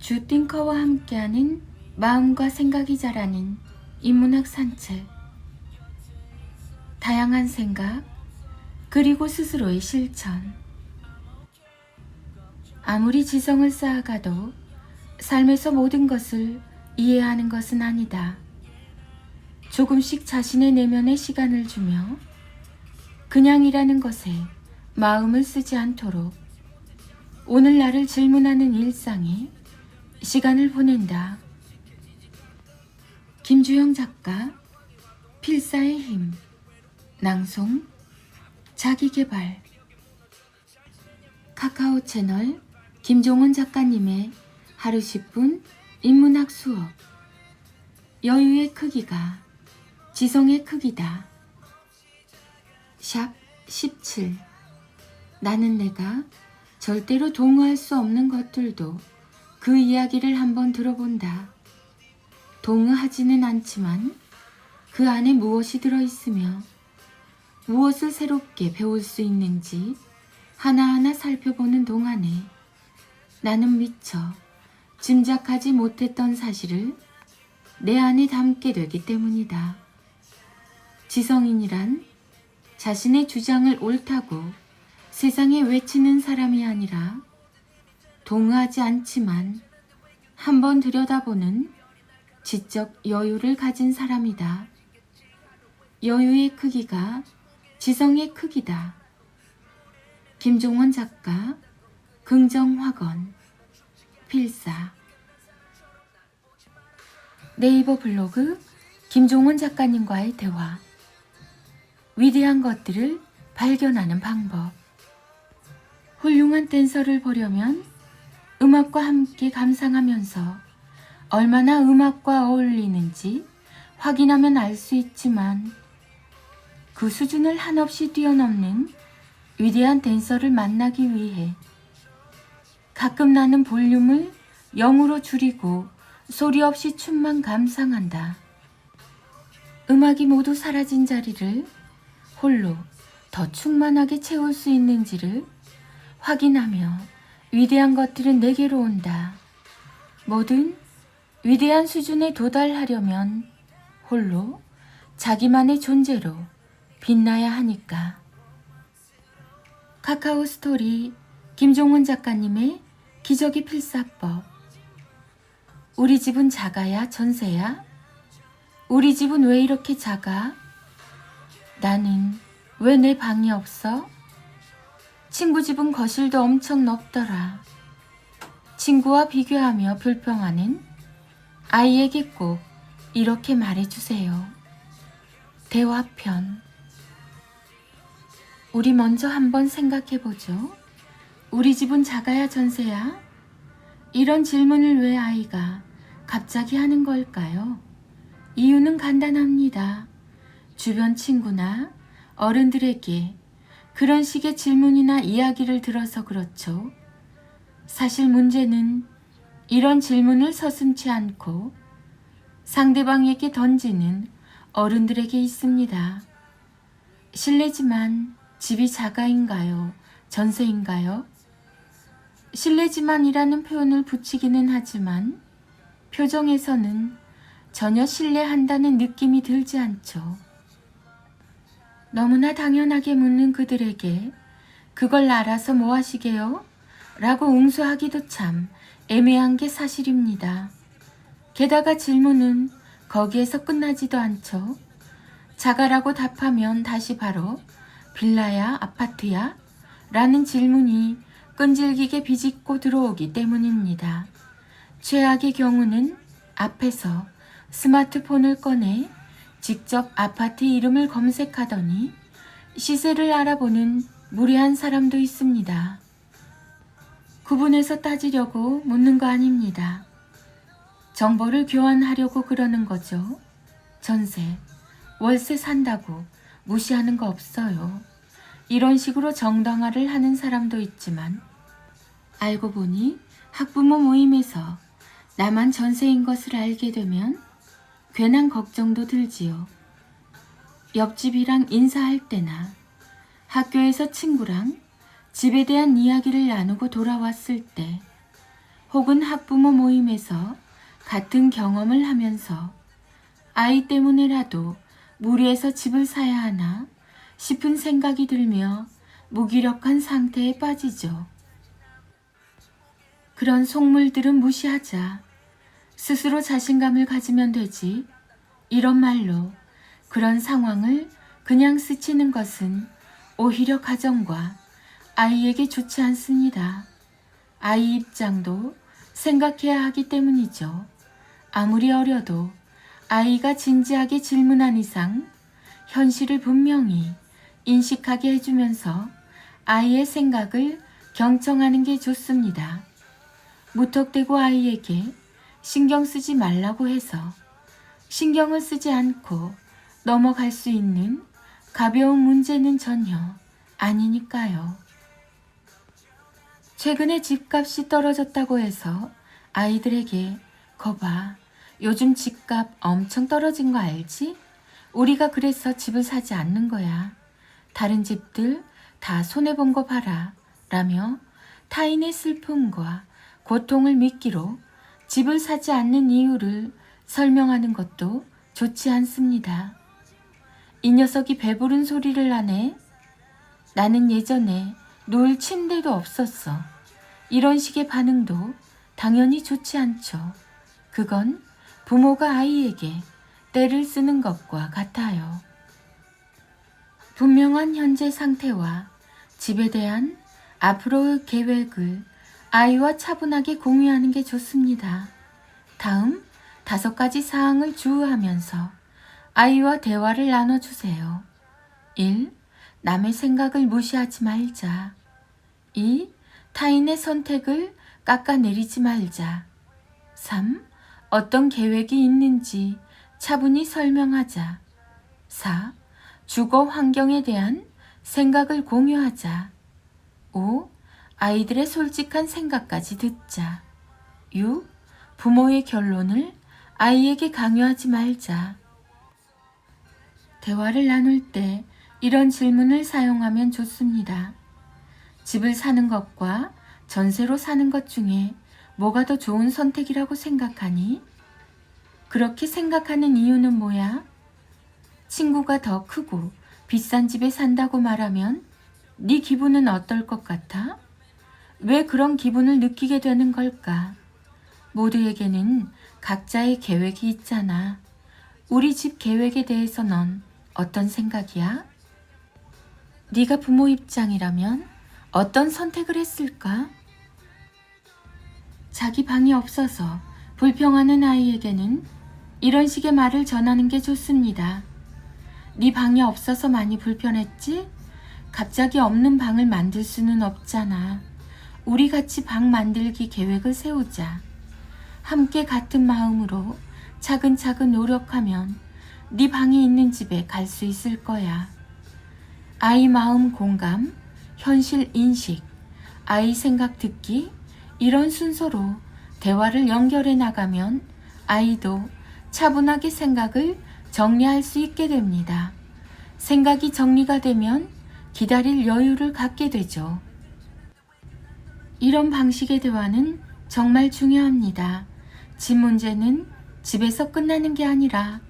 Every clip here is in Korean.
주띵커와 함께하는 마음과 생각이 자라는 인문학 산책. 다양한 생각, 그리고 스스로의 실천. 아무리 지성을 쌓아가도 삶에서 모든 것을 이해하는 것은 아니다. 조금씩 자신의 내면에 시간을 주며 그냥이라는 것에 마음을 쓰지 않도록 오늘 나를 질문하는 일상에 시간을 보낸다. 김주영 작가, 필사의 힘. 낭송, 자기계발. 카카오 채널 김종원 작가님의 하루 10분 인문학 수업. 여유의 크기가 지성의 크기다. 샵 17. 나는 내가 절대로 동의할 수 없는 것들도 그 이야기를 한번 들어본다. 동의하지는 않지만 그 안에 무엇이 들어있으며 무엇을 새롭게 배울 수 있는지 하나하나 살펴보는 동안에 나는 미처 짐작하지 못했던 사실을 내 안에 담게 되기 때문이다. 지성인이란 자신의 주장을 옳다고 세상에 외치는 사람이 아니라 동의하지 않지만 한번 들여다보는 지적 여유를 가진 사람이다. 여유의 크기가 지성의 크기다. 김종원 작가, 긍정확언. 필사. 네이버 블로그 김종원 작가님과의 대화. 위대한 것들을 발견하는 방법. 훌륭한 댄서를 보려면 음악과 함께 감상하면서 얼마나 음악과 어울리는지 확인하면 알 수 있지만 그 수준을 한없이 뛰어넘는 위대한 댄서를 만나기 위해 가끔 나는 볼륨을 0으로 줄이고 소리 없이 춤만 감상한다. 음악이 모두 사라진 자리를 홀로 더 충만하게 채울 수 있는지를 확인하며 위대한 것들은 내게로 온다. 뭐든 위대한 수준에 도달하려면 홀로 자기만의 존재로 빛나야 하니까. 카카오 스토리 김종원 작가님의 기적의 필사법. 우리 집은 작아야 전세야? 우리 집은 왜 이렇게 작아? 나는 왜 내 방이 없어? 친구 집은 거실도 엄청 넓더라. 친구와 비교하며 불평하는 아이에게 꼭 이렇게 말해주세요. 대화편. 우리 먼저 한번 생각해보죠. 우리 집은 작아야 전세야? 이런 질문을 왜 아이가 갑자기 하는 걸까요? 이유는 간단합니다. 주변 친구나 어른들에게 그런 식의 질문이나 이야기를 들어서 그렇죠. 사실 문제는 이런 질문을 서슴지 않고 상대방에게 던지는 어른들에게 있습니다. 실례지만 집이 자가인가요? 전세인가요? 실례지만이라는 표현을 붙이기는 하지만 표정에서는 전혀 신뢰한다는 느낌이 들지 않죠. 너무나 당연하게 묻는 그들에게 그걸 알아서 뭐 하시게요? 라고 응수하기도 참 애매한 게 사실입니다. 게다가 질문은 거기에서 끝나지도 않죠. 자가라고 답하면 다시 바로 빌라야, 아파트야? 라는 질문이 끈질기게 비집고 들어오기 때문입니다. 최악의 경우는 앞에서 스마트폰을 꺼내 직접 아파트 이름을 검색하더니 시세를 알아보는 무례한 사람도 있습니다. 구분해서 따지려고 묻는 거 아닙니다. 정보를 교환하려고 그러는 거죠. 전세, 월세 산다고 무시하는 거 없어요. 이런 식으로 정당화를 하는 사람도 있지만 알고 보니 학부모 모임에서 나만 전세인 것을 알게 되면 괜한 걱정도 들지요. 옆집이랑 인사할 때나 학교에서 친구랑 집에 대한 이야기를 나누고 돌아왔을 때 혹은 학부모 모임에서 같은 경험을 하면서 아이 때문에라도 무리해서 집을 사야 하나 싶은 생각이 들며 무기력한 상태에 빠지죠. 그런 속물들은 무시하자. 스스로 자신감을 가지면 되지. 이런 말로 그런 상황을 그냥 스치는 것은 오히려 가정과 아이에게 좋지 않습니다. 아이 입장도 생각해야 하기 때문이죠. 아무리 어려도 아이가 진지하게 질문한 이상 현실을 분명히 인식하게 해주면서 아이의 생각을 경청하는 게 좋습니다. 무턱대고 아이에게 신경 쓰지 말라고 해서 신경을 쓰지 않고 넘어갈 수 있는 가벼운 문제는 전혀 아니니까요. 최근에 집값이 떨어졌다고 해서 아이들에게 거봐, 요즘 집값 엄청 떨어진 거 알지? 우리가 그래서 집을 사지 않는 거야. 다른 집들 다 손해본 거 봐라 라며 타인의 슬픔과 고통을 미끼로 집을 사지 않는 이유를 설명하는 것도 좋지 않습니다. 이 녀석이 배부른 소리를 하네. 나는 예전에 누울 침대도 없었어. 이런 식의 반응도 당연히 좋지 않죠. 그건 부모가 아이에게 떼를 쓰는 것과 같아요. 분명한 현재 상태와 집에 대한 앞으로의 계획을 아이와 차분하게 공유하는 게 좋습니다. 다음 5가지 사항을 주의하면서 아이와 대화를 나눠주세요. 1. 남의 생각을 무시하지 말자. 2. 타인의 선택을 깎아내리지 말자. 3. 어떤 계획이 있는지 차분히 설명하자. 4. 주거 환경에 대한 생각을 공유하자. 5. 아이들의 솔직한 생각까지 듣자. 6. 부모의 결론을 아이에게 강요하지 말자. 대화를 나눌 때 이런 질문을 사용하면 좋습니다. 집을 사는 것과 전세로 사는 것 중에 뭐가 더 좋은 선택이라고 생각하니? 그렇게 생각하는 이유는 뭐야? 친구가 더 크고 비싼 집에 산다고 말하면 네 기분은 어떨 것 같아? 왜 그런 기분을 느끼게 되는 걸까? 모두에게는 각자의 계획이 있잖아. 우리 집 계획에 대해서 넌 어떤 생각이야? 네가 부모 입장이라면 어떤 선택을 했을까? 자기 방이 없어서 불평하는 아이에게는 이런 식의 말을 전하는 게 좋습니다. 네 방이 없어서 많이 불편했지? 갑자기 없는 방을 만들 수는 없잖아. 우리 같이 방 만들기 계획을 세우자. 함께 같은 마음으로 차근차근 노력하면 네 방이 있는 집에 갈 수 있을 거야. 아이 마음 공감, 현실 인식, 아이 생각 듣기, 이런 순서로 대화를 연결해 나가면 아이도 차분하게 생각을 정리할 수 있게 됩니다. 생각이 정리가 되면 기다릴 여유를 갖게 되죠. 이런 방식의 대화는 정말 중요합니다. 집 문제는 집에서 끝나는 게 아니라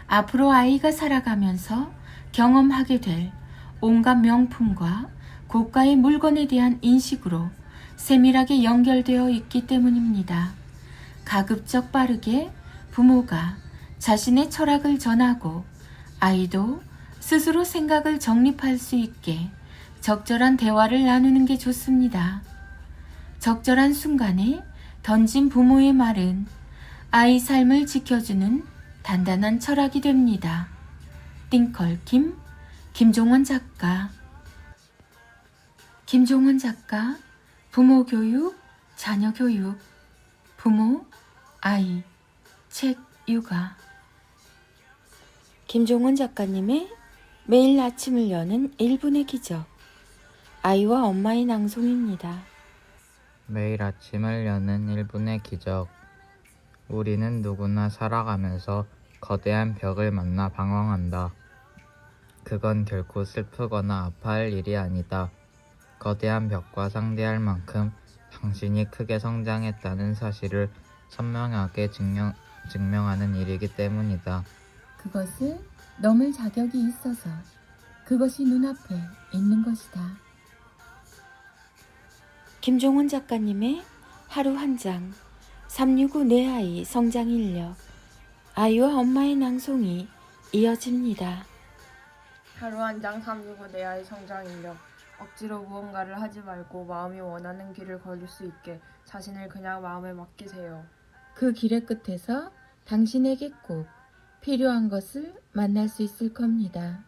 앞으로 아이가 살아가면서 경험하게 될 온갖 명품과 고가의 물건에 대한 인식으로 세밀하게 연결되어 있기 때문입니다. 가급적 빠르게 부모가 자신의 철학을 전하고 아이도 스스로 생각을 정립할 수 있게 적절한 대화를 나누는 게 좋습니다. 적절한 순간에 던진 부모의 말은 아이 삶을 지켜주는 단단한 철학이 됩니다. 띵컬킴, 김종원 작가. 김종원 작가, 부모 교육, 자녀 교육, 부모, 아이, 책 육아. 김종원 작가님의 매일 아침을 여는 1분의 기적. 아이와 엄마의 낭송입니다. 매일 아침을 여는 1분의 기적. 우리는 누구나 살아가면서 거대한 벽을 만나 방황한다. 그건 결코 슬프거나 아파할 일이 아니다. 거대한 벽과 상대할 만큼 당신이 크게 성장했다는 사실을 선명하게 증명하는 일이기 때문이다. 그것을 넘을 자격이 있어서 그것이 눈앞에 있는 것이다. 김종원 작가님의 하루 한 장, 365 내 아이 성장 인력, 아이와 엄마의 낭송이 이어집니다. 하루 한 장 365 내 아이 성장 인력. 억지로 무언가를 하지 말고 마음이 원하는 길을 걸을 수 있게 자신을 그냥 마음에 맡기세요. 그 길의 끝에서 당신에게 꼭 필요한 것을 만날 수 있을 겁니다.